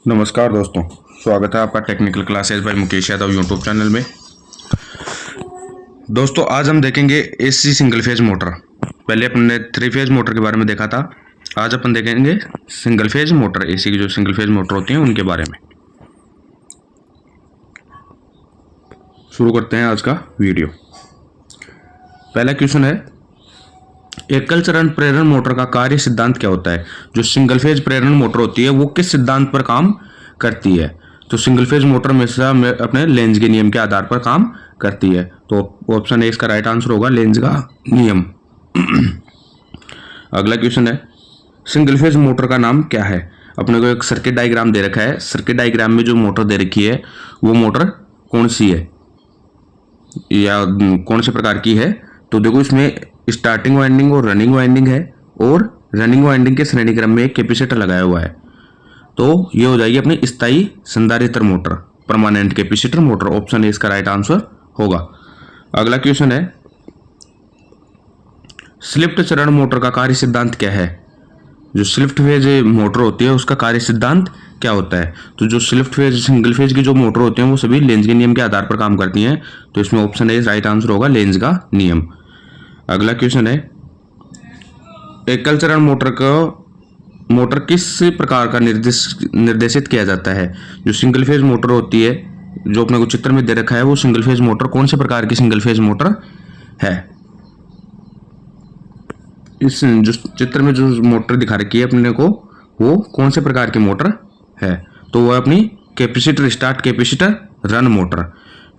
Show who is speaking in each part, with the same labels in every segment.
Speaker 1: नमस्कार दोस्तों, स्वागत है आपका technical classes bye Mukesh Yadav YouTube channel में। दोस्तों आज हम देखेंगे एसी सिंगल फेज मोटर। पहले अपने थ्री फेज मोटर के बारे में देखा था, आज अपन देखेंगे सिंगल फेज मोटर, एसी की जो सिंगल फेज मोटर होती हैं उनके बारे में। शुरू करते हैं आज का वीडियो। पहला क्वेश्चन है, एकल चरण प्रेरण मोटर का कार्य सिद्धांत क्या होता है। जो सिंगल फेज प्रेरण मोटर होती है वो किस सिद्धांत पर काम करती है। तो सिंगल फेज मोटर हमेशा अपने लेंज के नियम के आधार पर काम करती है। तो ऑप्शन ए इसका राइट आंसर होगा, लेंज का नियम। अगला क्वेश्चन है, सिंगल फेज मोटर का नाम क्या है। अपने को एक सर्किट डायग्राम दे रखा है, सर्किट डायग्राम में जो मोटर दे रखी है वो मोटर कौन सी है या कौन से प्रकार की है। तो देखो इसमें स्टार्टिंग वाइंडिंग और रनिंग वाइंडिंग है, और रनिंग वाइंडिंग के श्रेणी क्रम में एक कैपेसिटर लगाया हुआ है। तो ये हो जाएगी अपनी स्थायी संधारित्र motor, permanent capacitor motor. Option A इसका राइट आंसर होगा। अगला क्वेश्चन है, स्लिप्ट चरण मोटर का कार्य सिद्धांत क्या है। जो स्लिफ्ट फेज मोटर होती है उसका कार्य सिद्धांत क्या होता है। तो जो स्लिफ्ट फेज सिंगल फेज की जो मोटर होती हैं वो सभी लेंज के नियम के आधार पर काम करती हैं। तो इसमें ऑप्शन ए राइट आंसर होगा, लेंज का नियम। अगला क्वेश्चन है, एकल चरण मोटर किस प्रकार का निर्देशित किया जाता है। जो सिंगल फेज मोटर होती है, जो अपने को चित्र में दे रखा है, वो सिंगल फेज मोटर कौन से प्रकार की सिंगल फेज मोटर है। इस जो चित्र में जो मोटर दिखा रखी है अपने को, वो कौन से प्रकार की मोटर है। तो वह अपनी capacitor start capacitor run motor,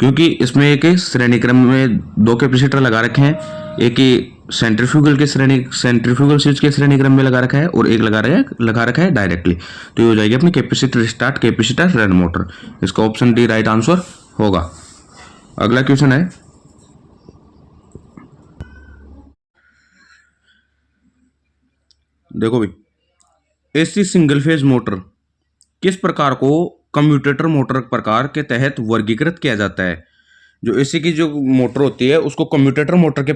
Speaker 1: क्योंकि इसमें एक श्रेणी क्रम में दो कैपेसिटर लगा रखे हैं, एक सेंट्रीफ्यूगल स्विच के श्रेणी क्रम में लगा रखा है और एक लगा रखा है डायरेक्टली। तो ये हो जाएगी अपनी capacitor start capacitor run motor. इसका ऑप्शन डी राइट आंसर होगा। अगला क्वेश्चन है, देखो भाई, एसी सिंगल फेज मोटर किस प्रकार को कम्यूटेटर मोटर प्रकार के तहत वर्गीकृत किया जाता है। जो एसी की जो मोटर होती है उसको कम्यूटेटर मोटर के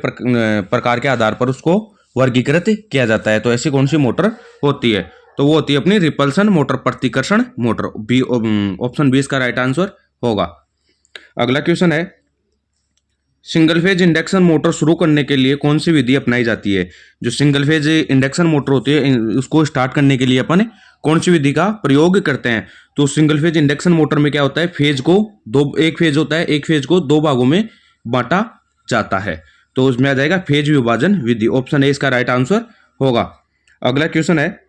Speaker 1: प्रकार के आधार पर उसको वर्गीकृत किया जाता है। तो ऐसी कौन सी मोटर होती है। तो वो होती है अपनी रिपल्सन मोटर, प्रतिकर्षण मोटर। बी ऑप्शन बी इसका राइट आंसर होगा। अगला क्वेश्चन है, सिंगल फेज इंडक्शन मोटर शुरू करने के लिए कौन सी विधि अपनाई जाती है। जो सिंगल फेज इंडक्शन मोटर होती है उसको स्टार्ट करने के लिए अपन कौन सी विधि का प्रयोग करते हैं। तो सिंगल फेज इंडक्शन मोटर में क्या होता है, फेज को एक फेज होता है, एक फेज को दो भागों में बांटा जाता है। तो उसमें आ जाएगा फेज विभाजन विधि। ऑप्शन ए इसका राइट आंसर होगा। अगला क्वेश्चन है,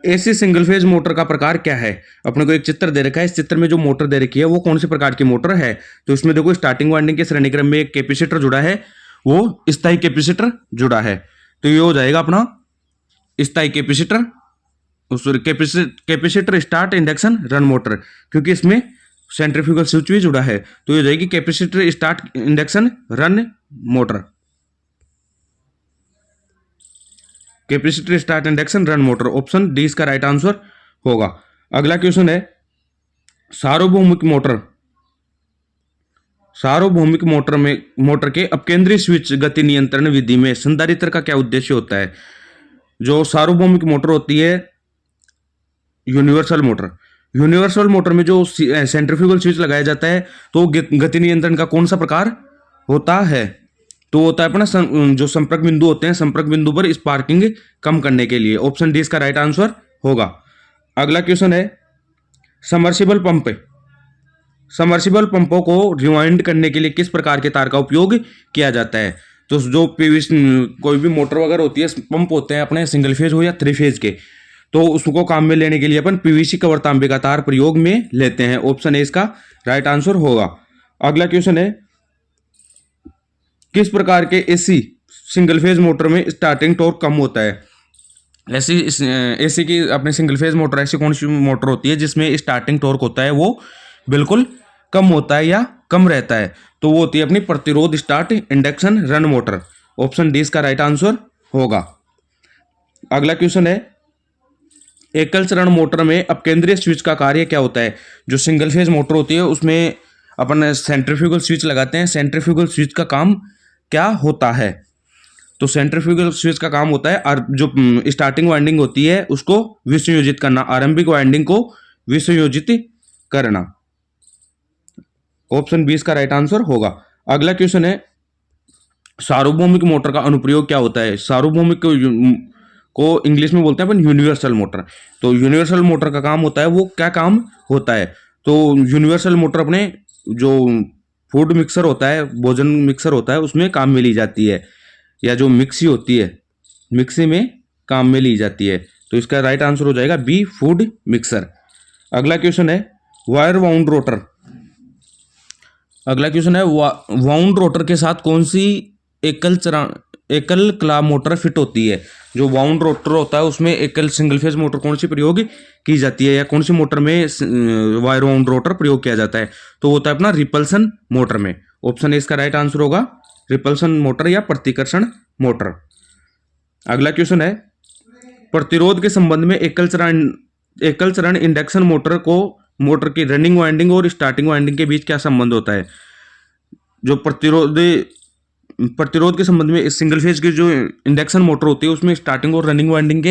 Speaker 1: एसी सिंगल फेज मोटर का प्रकार क्या है। अपने को एक चित्र दे रखा है, इस चित्र में जो मोटर दे रखी है वो कौन से प्रकार की मोटर है। तो इसमें देखो स्टार्टिंग वाइंडिंग के श्रेणी क्रम में एक कैपेसिटर जुड़ा है, वो स्थायी कैपेसिटर जुड़ा है। तो ये हो जाएगा अपना स्थायी capacitor start induction run motor, क्योंकि इसमें सेंट्रीफ्यूगल स्विच भी जुड़ा है। तो ये हो जाएगी capacitor start induction run motor, capacitor start induction run motor. Option D इसका राइट आंसर होगा। अगला क्वेश्चन है, सार्वभौमिक मोटर के अपकेंद्रीय स्विच गति नियंत्रण विधि में संधारित्र का क्या उद्देश्य होता है। जो सार्वभौमिक मोटर होती है, यूनिवर्सल मोटर में जो सेंट्रीफ्यूगल स्विच लगाया जाता है, तो गति नियंत्रण का कौन सा प्रकार होता है। तो होता है अपना जो संपर्क बिंदु होते हैं, संपर्क बिंदु पर स्पार्किंग कम करने के लिए। ऑप्शन डी इसका राइट आंसर होगा। अगला क्वेश्चन है, समर्सिबल पंपों को रिवाइंड करने के लिए किस प्रकार के तार का उपयोग किया जाता है। तो जो कोई भी मोटर वगैरह होती है, पंप होते हैं अपने सिंगल फेज हो या थ्री फेज के, तो उसको काम में लेने के लिए अपन पीवीसी कवर तांबे का तार प्रयोग में लेते हैं। ऑप्शन ए इसका राइट आंसर होगा। अगला क्वेश्चन है, किस प्रकार के एसी सिंगल फेज मोटर में स्टार्टिंग टॉर्क कम होता है। एसी की अपने सिंगल फेज मोटर ऐसी कौन सी मोटर होती है जिसमें स्टार्टिंग टॉर्क होता है वो बिल्कुल कम होता है या कम रहता है। तो वो होती है अपनी प्रतिरोध start induction run motor. Option D इसका राइट आंसर होगा। अगला क्वेश्चन है, एकल चरण मोटर में अपकेंद्रीय स्विच का कार्य क्या होता है। जो सिंगल फेज मोटर होती है उसमें अपन सेंट्रीफ्यूगल स्विच लगाते हैं, सेंट्रीफ्यूगल स्विच का काम क्या होता है। तो सेंट्रीफ्यूगल स्विच का काम होता है और जो स्टार्टिंग वाइंडिंग होती है उसको विसंयोजित करना, आरंभिक वाइंडिंग को विसंयोजित करना। ऑप्शन 20 का राइट आंसर होगा। अगला क्वेश्चन है, सार्वभौमिक मोटर का अनुप्रयोग क्या होता है? सार्वभौमिक को इंग्लिश में बोलते हैं अपन यूनिवर्सल मोटर। तो यूनिवर्सल मोटर का काम होता है, वो क्या काम होता है? तो यूनिवर्सल मोटर अपने जो फूड मिक्सर होता है, भोजन मिक्सर होता है, उसमें काम में ली जाती है, या जो मिक्सी होती है, मिक्सी में काम में ली जाती है। तो इसका राइट आंसर हो जाएगा बी, फूड मिक्सर। अगला क्वेश्चन है, वायर वाउंड रोटर। अगला क्वेश्चन है, वाउंड रोटर के साथ कौन सी एकल कला मोटर फिट होती है? जो वाउंड रोटर होता है उसमें एकल सिंगल फेज मोटर कौन सी प्रयोग की जाती है, या कौन सी मोटर में वायर वाउंड रोटर प्रयोग किया जाता है? तो होता है अपना रिपल्सन मोटर में। ऑप्शन ए इसका राइट आंसर होगा, रिपल्सन मोटर या प्रतिकर्षण मोटर। अगला क्वेश्चन है, प्रतिरोध के संबंध में एकल चरण इंडक्शन मोटर की रनिंग वाइंडिंग और स्टार्टिंग वाइंडिंग के बीच क्या संबंध होता है? जो प्रतिरोध के संबंध में सिंगल फेज की जो इंडक्शन मोटर होती है उसमें स्टार्टिंग और रनिंग वाइंडिंग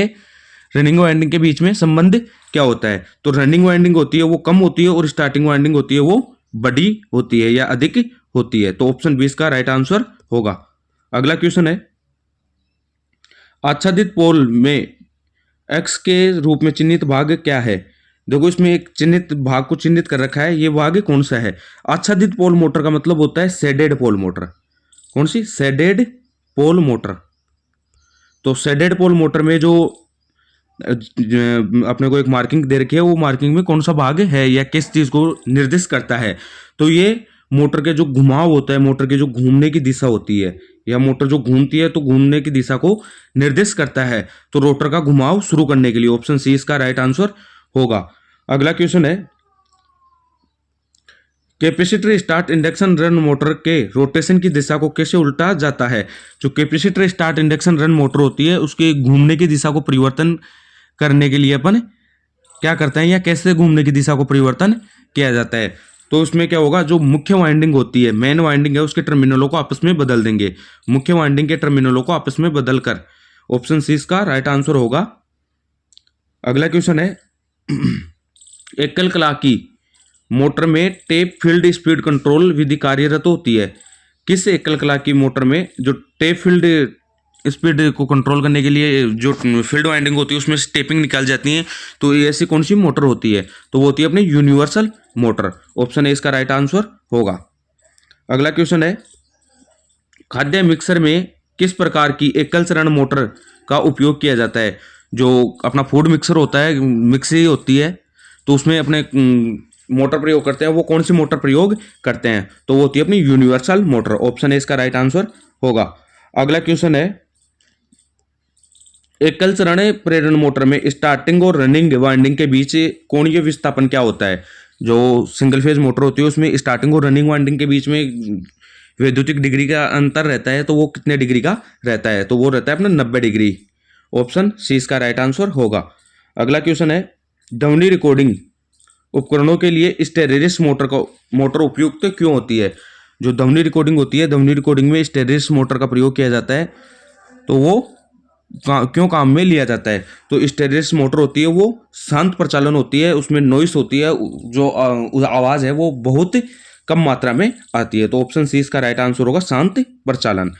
Speaker 1: के बीच में संबंध क्या होता है? तो रनिंग वाइंडिंग होती है वो कम होती है और स्टार्टिंग वाइंडिंग होती है वो बड़ी होती है या अधिक होती है। तो ऑप्शन 20 का राइट आंसर होगा। अगला क्वेश्चन है, आच्छादित पोल में एक्स के रूप में चिन्हित भाग क्या है? देखो इसमें एक चिन्हित भाग को चिन्हित कर रखा है, ये भाग कौन सा है? आच्छादित पोल मोटर का मतलब होता है शेडेड पोल मोटर। कौन सी? Shaded pole motor. तो शेडेड पोल मोटर में जो अपने को एक मार्किंग दे रखी है, वो मार्किंग में कौन सा भाग है या किस चीज को निर्दिष्ट करता है? तो ये मोटर के जो घुमाव होता है, मोटर के जो घूमने की दिशा होती है, या मोटर जो घूमती है तो घूमने की दिशा को निर्दिष्ट करता है, तो रोटर का घुमाव शुरू करने के लिए। ऑप्शन सी इसका राइट आंसर होगा। अगला क्वेश्चन है, capacitor start induction run motor के रोटेशन की दिशा को कैसे उल्टा जाता है? जो capacitor start induction run motor होती है उसके घूमने की दिशा को परिवर्तन करने के लिए अपन क्या करते हैं, या कैसे घूमने की दिशा को परिवर्तन किया जाता है? तो उसमें क्या होगा, जो मुख्य वाइंडिंग होती है, मेन वाइंडिंग है, उसके टर्मिनलों को आपस में बदल देंगे, मुख्य वाइंडिंग के टर्मिनलों को आपस में बदल कर। ऑप्शन सी इसका राइट आंसर होगा। अगला क्वेश्चन है, एकल कला की मोटर में टेप फील्ड स्पीड कंट्रोल विधि कार्यरत होती है। किस एकल कला की मोटर में जो टेप फील्ड स्पीड को कंट्रोल करने के लिए जो फील्ड वाइंडिंग होती है उसमें से टेपिंग निकाल जाती है, तो ये ऐसी कौन सी मोटर होती है? तो वो होती है अपनी यूनिवर्सल मोटर। ऑप्शन ए इसका राइट आंसर होगा। अगला क्वेश्चन है, खाद्य मिक्सर में किस प्रकार की एकल चरण मोटर का उपयोग किया जाता है? जो अपना फूड मिक्सर होता है, मिक्सी होती है, तो उसमें अपने मोटर प्रयोग करते हैं, वो कौन सी मोटर प्रयोग करते हैं? तो वो होती है अपनी यूनिवर्सल मोटर। ऑप्शन ए इसका राइट आंसर होगा। अगला क्वेश्चन है, एकल चरण प्रेरण मोटर में स्टार्टिंग और रनिंग वाइंडिंग के बीच कोणीय विस्थापन क्या होता है? जो सिंगल फेज मोटर होती है उसमें स्टार्टिंग और रनिंग वाइंडिंग के बीच में वैद्युतिक डिग्री का अंतर रहता है, तो वो कितने डिग्री का रहता है? तो वो रहता है अपना 90 डिग्री। ऑप्शन सी इसका राइट आंसर होगा। अगला क्वेश्चन है, ध्वनि रिकॉर्डिंग उपकरणों के लिए स्टेरेसिस मोटर उपयुक्त क्यों होती है? जो ध्वनि रिकॉर्डिंग होती है, ध्वनि रिकॉर्डिंग में स्टेरेसिस मोटर का प्रयोग किया जाता है, तो वो क्यों काम में लिया जाता है? तो स्टेरेसिस मोटर होती है वो शांत प्रचालन होती है, उसमें नॉइस होती है, जो आवाज़ है वो बहुत कम मात्रा में आती है। तो ऑप्शन सी इसका राइट आंसर होगा, शांत प्रचालन।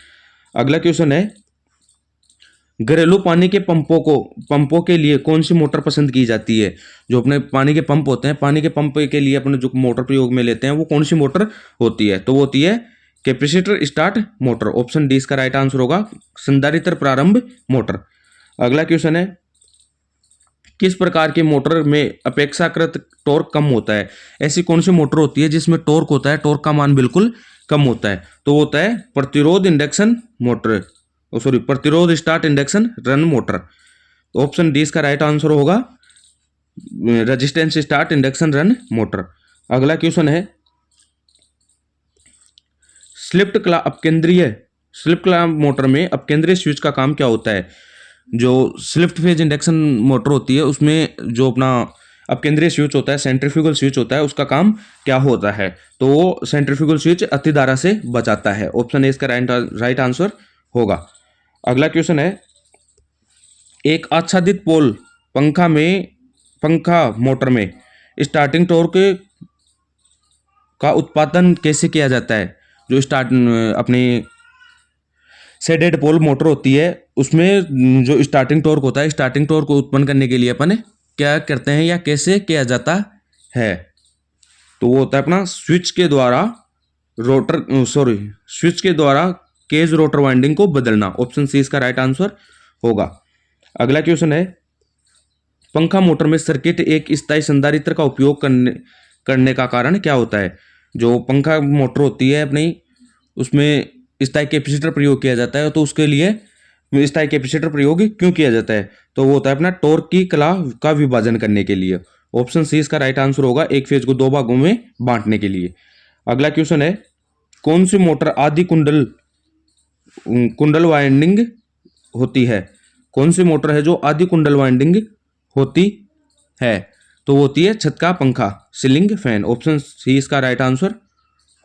Speaker 1: अगला क्वेश्चन है, घरेलू पानी के पंपों के लिए कौन सी मोटर पसंद की जाती है? जो अपने पानी के पंप होते हैं, पानी के पंप के लिए अपने जो मोटर प्रयोग में लेते हैं वो कौन सी मोटर होती है? तो वो होती है capacitor start motor. Option D इसका राइट आंसर होगा, संधारित्र प्रारंभ मोटर। अगला क्वेश्चन है, किस प्रकार की मोटर में अपेक्षाकृत टॉर्क कम होता है? ऐसी कौन सी मोटर होती है जिसमें टॉर्क होता है, टॉर्क का मान बिल्कुल कम होता है? तो वो होता है प्रतिरोध इंडक्शन मोटर, प्रतिरोध start induction run motor. Option D इसका राइट आंसर होगा, resistance start induction run motor. अगला क्वेश्चन है, स्लिप्ट क्ला मोटर में अपकेंद्रीय स्विच का काम क्या होता है? जो स्लिप्ट फेज इंडक्शन मोटर होती है उसमें जो अपना अपकेंद्रीय स्विच होता है, सेंट्रीफ्यूगल स्विच होता है, उसका काम क्या होता है? तो वो सेंट्रीफ्यूगल स्विच अतिधारा से बचाता है। ऑप्शन ए इसका राइट आंसर होगा। अगला क्वेश्चन है, एक आच्छादित पोल पंखा मोटर में स्टार्टिंग टॉर्क का उत्पादन कैसे किया जाता है। जो अपनी शेडेड पोल मोटर होती है उसमें जो स्टार्टिंग टॉर्क होता है, स्टार्टिंग टॉर्क को उत्पन्न करने के लिए अपन क्या करते हैं या कैसे किया जाता है। तो वो होता है अपना स्विच के द्वारा केज रोटर वाइंडिंग को बदलना। ऑप्शन सी इसका राइट आंसर होगा। अगला क्वेश्चन है, पंखा मोटर में सर्किट एक स्थायी संधारित्र का उपयोग करने का कारण क्या होता है। जो पंखा मोटर होती है अपनी, उसमें स्थायी कैपेसिटर प्रयोग किया जाता है, तो उसके लिए स्थायी कैपेसिटर प्रयोग क्यों किया जाता है। तो वो होता है अपना टॉर्क की कला का विभाजन करने के लिए। ऑप्शन सी इसका राइट आंसर होगा, एक फेज को दो भागों में बांटने के लिए। अगला क्वेश्चन है, कौन सी मोटर आदि कुंडल वाइंडिंग होती है। कौन सी मोटर है जो आदि कुंडल वाइंडिंग होती है। तो वो होती है छत का पंखा, सीलिंग फैन। ऑप्शन सी इसका राइट आंसर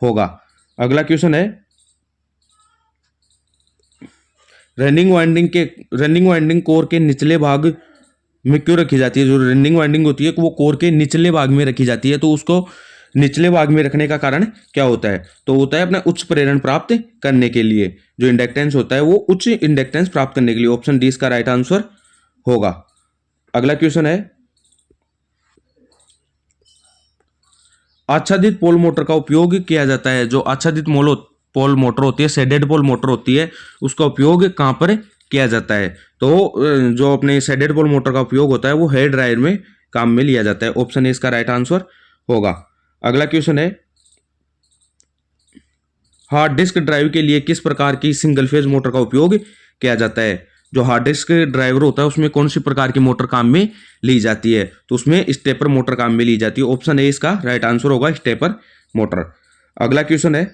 Speaker 1: होगा। अगला क्वेश्चन है, रनिंग वाइंडिंग कोर के निचले भाग में क्यों रखी जाती है। जो रनिंग वाइंडिंग होती है वो कोर के निचले भाग में रखी जाती है, तो उसको निचले भाग में रखने का कारण क्या होता है। तो होता है अपना उच्च प्रेरण प्राप्त करने के लिए। जो इंडक्टेंस होता है वो उच्च इंडक्टेंस प्राप्त करने के लिए। ऑप्शन डी इसका राइट आंसर होगा। अगला क्वेश्चन है, आच्छादित पोल मोटर का उपयोग किया जाता है। जो आच्छादित पोल मोटर होती है, शेडेड पोल मोटर होती है, उसका उपयोग कहाँ पर किया जाता है। तो जो अपने शेडेड पोल मोटर का उपयोग होता है वो हेयर ड्रायर में काम में लिया जाता है। ऑप्शन ए इसका राइट आंसर होगा। अगला क्वेश्चन है, हार्ड डिस्क ड्राइव के लिए किस प्रकार की सिंगल फेज मोटर का उपयोग किया जाता है। जो हार्ड डिस्क ड्राइवर होता है उसमें कौन सी प्रकार की मोटर काम में ली जाती है। तो उसमें स्टेपर मोटर काम में ली जाती है। ऑप्शन ए इसका राइट आंसर होगा, स्टेपर मोटर। अगला क्वेश्चन है,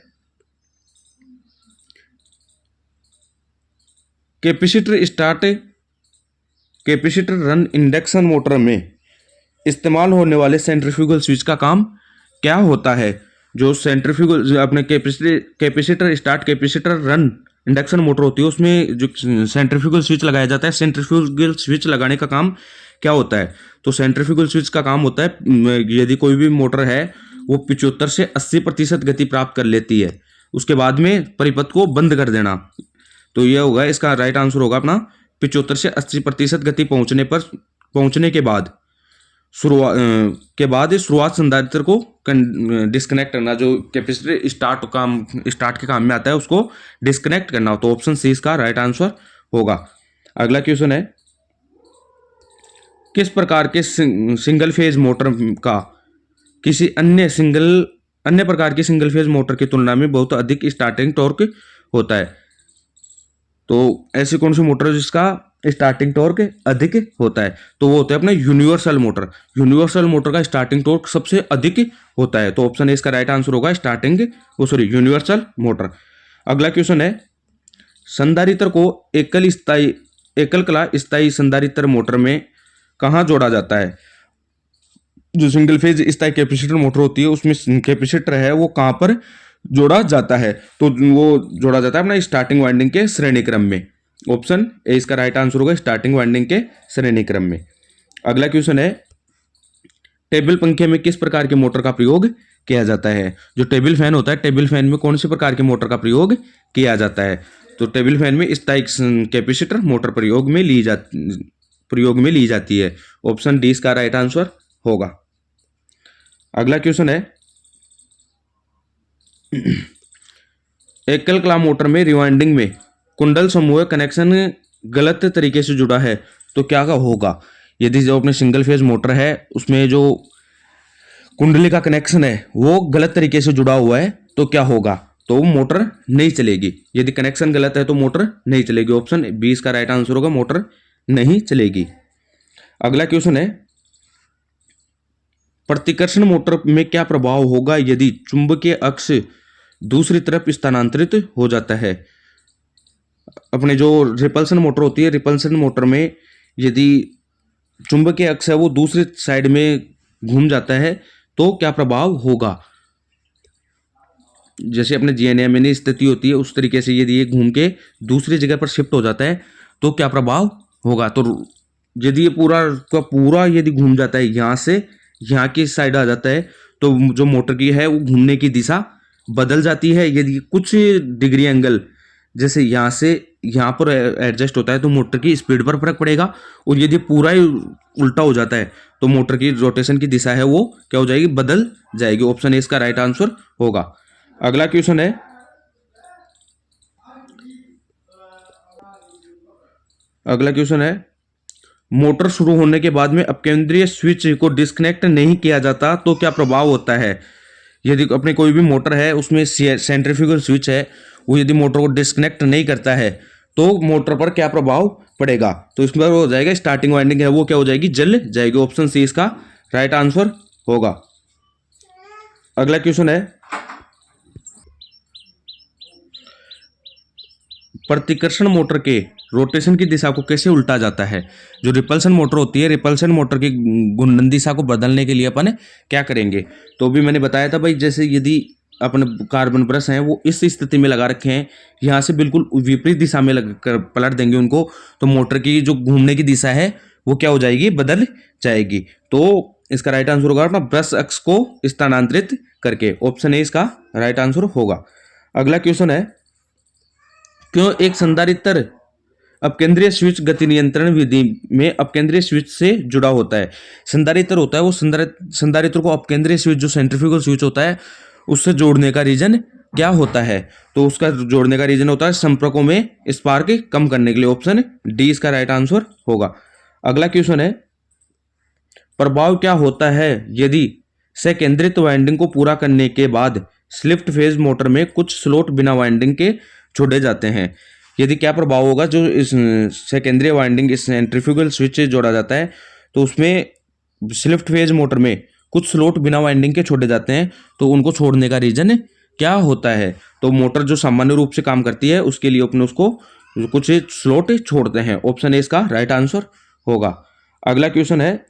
Speaker 1: कैपेसिटर रन इंडक्शन मोटर में इस्तेमाल होने वाले सेंट्रीफ्यूगल स्विच का काम क्या होता है। जो सेंट्रीफ्यूगल अपने कैपेसिटर रन इंडक्शन मोटर होती है उसमें जो सेंट्रीफ्यूगल स्विच लगाया जाता है, सेंट्रीफ्यूगल स्विच लगाने का काम क्या होता है। तो सेंट्रीफ्यूगल स्विच का काम होता है, यदि कोई भी मोटर है वो 75 से 80% गति प्राप्त कर लेती है, उसके बाद में परिपथ को बंद कर देना। तो यह होगा, इसका राइट आंसर होगा अपना 75 से 80% गति पहुंचने के बाद शुरुआत संधारित्र को डिस्कनेक्ट करना। जो कैपेसिटर स्टार्ट के काम में आता है उसको डिस्कनेक्ट करना। तो ऑप्शन सी इसका राइट आंसर होगा। अगला क्वेश्चन है, किस प्रकार के सिंगल फेज मोटर का किसी अन्य प्रकार की सिंगल फेज मोटर की तुलना में बहुत अधिक स्टार्टिंग टॉर्क होता है। तो ऐसी कौन सी मोटर है जिसका स्टार्टिंग टॉर्क अधिक होता है। तो वो होता है अपना यूनिवर्सल मोटर। यूनिवर्सल मोटर का स्टार्टिंग टॉर्क सबसे अधिक होता है। तो ऑप्शन ए इसका राइट आंसर होगा, यूनिवर्सल मोटर। अगला क्वेश्चन है, संधारित्र को एकल कला स्थायी संधारित्र मोटर में कहाँ जोड़ा जाता है। जो सिंगल फेज स्थायी कैपेसिटर मोटर होती है उसमें कैपेसिटर है वो कहाँ पर जोड़ा जाता है। तो वो जोड़ा जाता है अपना स्टार्टिंग वाइंडिंग के श्रेणी क्रम में। ऑप्शन ए इसका राइट आंसर होगा, स्टार्टिंग वाइंडिंग के श्रेणी क्रम में। अगला क्वेश्चन है, टेबल पंखे में किस प्रकार के मोटर का प्रयोग किया जाता है। जो टेबल फैन होता है, टेबल फैन में कौन सी प्रकार के मोटर का प्रयोग किया जाता है। तो टेबल फैन में स्थायी कैपेसिटर मोटर प्रयोग में ली जाती है। ऑप्शन डी इसका राइट आंसर होगा। अगला क्वेश्चन है, एकल कला मोटर में रिवाइंडिंग में कुंडल समूह कनेक्शन गलत तरीके से जुड़ा है तो क्या होगा। यदि जो अपने सिंगल फेज मोटर है उसमें जो कुंडली का कनेक्शन है वो गलत तरीके से जुड़ा हुआ है तो क्या होगा। तो मोटर नहीं चलेगी। यदि कनेक्शन गलत है तो मोटर नहीं चलेगी। ऑप्शन बी इसका राइट आंसर होगा, मोटर नहीं चलेगी। अगला क्वेश्चन है, प्रतिकर्षण मोटर में क्या प्रभाव होगा यदि चुंबकीय अक्ष दूसरी तरफ स्थानांतरित हो जाता है। अपने जो रिपल्सन मोटर होती है, रिपल्सन मोटर में यदि चुंबकीय अक्ष है वो दूसरी साइड में घूम जाता है तो क्या प्रभाव होगा। जैसे अपने GNA स्थिति होती है उस तरीके से यदि ये घूम के दूसरी जगह पर शिफ्ट हो जाता है तो क्या प्रभाव होगा। तो यदि ये पूरा का पूरा यदि घूम जाता है, यहाँ से यहाँ की साइड आ जाता है, तो जो मोटर की है वो घूमने की दिशा बदल जाती है। यदि कुछ डिग्री एंगल जैसे यहाँ से यहाँ पर एडजस्ट होता है तो मोटर की स्पीड पर फर्क पड़ेगा। और यदि पूरा ही उल्टा हो जाता है तो मोटर की रोटेशन की दिशा है वो क्या हो जाएगी, बदल जाएगी। ऑप्शन ए इसका राइट आंसर होगा। अगला क्वेश्चन है, मोटर शुरू होने के बाद में अपकेंद्रीय स्विच को डिस्कनेक्ट नहीं किया जाता तो क्या प्रभाव होता है। यदि अपने कोई भी मोटर है उसमें सेंट्रीफ्यूगल स्विच है, वो यदि मोटर को डिस्कनेक्ट नहीं करता है तो मोटर पर क्या प्रभाव पड़ेगा। तो इसमें हो जाएगा स्टार्टिंग वाइंडिंग है वो क्या हो जाएगी, जल जाएगी। ऑप्शन सी इसका राइट आंसर होगा। अगला क्वेश्चन है, प्रतिकर्षण मोटर के रोटेशन की दिशा को कैसे उल्टा जाता है। जो रिपल्शन मोटर होती है, रिपल्शन मोटर की घूर्णन दिशा को बदलने के लिए अपन क्या करेंगे। तो भी मैंने बताया था भाई, जैसे यदि अपन कार्बन ब्रश हैं वो इस स्थिति में लगा रखे हैं, यहाँ से बिल्कुल विपरीत दिशा में लग कर पलट देंगे उनको, तो मोटर की जो घूमने की दिशा है वो क्या हो जाएगी, बदल जाएगी। तो इसका राइट आंसर होगा अपना ब्रश अक्ष को स्थानांतरित करके। ऑप्शन ए इसका राइट आंसर होगा। अगला क्वेश्चन है, क्यों एक संधारित्र अपकेंद्रीय स्विच गति नियंत्रण विधि में अपकेंद्रीय स्विच से जुड़ा होता है। संधारित्र होता है वो संधारित्र को अपकेंद्रीय स्विच जो सेंट्रीफ्यूगल स्विच होता है उससे जोड़ने का रीजन क्या होता है। तो उसका जोड़ने का रीजन होता है संपर्कों में स्पार्क कम करने के लिए। ऑप्शन डी इसका राइट आंसर होगा। अगला क्वेश्चन है, प्रभाव क्या होता है यदि संकेंद्रित वाइंडिंग को पूरा करने के बाद स्लिफ्ट फेज मोटर में कुछ स्लॉट बिना वाइंडिंग के छोड़े जाते हैं। यदि क्या प्रभाव होगा, जो इस सेकेंडरी वाइंडिंग इस सेंट्रीफ्यूगल स्विच से जोड़ा जाता है तो उसमें स्लिफ्ट फेज मोटर में कुछ स्लॉट बिना वाइंडिंग के छोड़े जाते हैं, तो उनको छोड़ने का रीजन क्या होता है। तो मोटर जो सामान्य रूप से काम करती है उसके लिए अपने उसको कुछ स्लॉट छोड़ते हैं। ऑप्शन ए इसका राइट आंसर होगा। अगला क्वेश्चन है,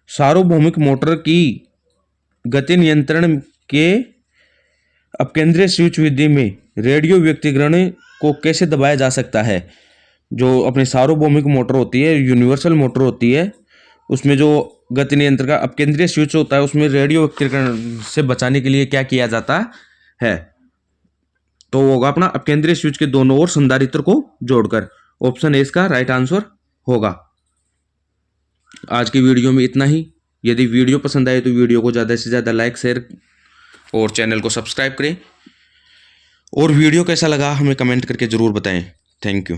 Speaker 1: सार्वभौमिक मोटर की गति नियंत्रण के अपकेंद्रीय स्विच विधि में रेडियो व्यक्तिकरण को कैसे दबाया जा सकता है। जो अपनी सार्वभौमिक मोटर होती है, यूनिवर्सल मोटर होती है, उसमें जो गति नियंत्रण का अपकेंद्रीय स्विच होता है उसमें रेडियो व्यक्तिकरण से बचाने के लिए क्या किया जाता है। तो होगा अपना अपकेंद्रीय स्विच के दोनों ओर संधारित्र को जोड़कर। ऑप्शन ए इसका राइट आंसर होगा। आज की वीडियो में इतना ही। यदि वीडियो पसंद आए तो वीडियो को ज़्यादा से ज़्यादा लाइक, शेयर और चैनल को सब्सक्राइब करें। और वीडियो कैसा लगा हमें कमेंट करके ज़रूर बताएं। Thank you.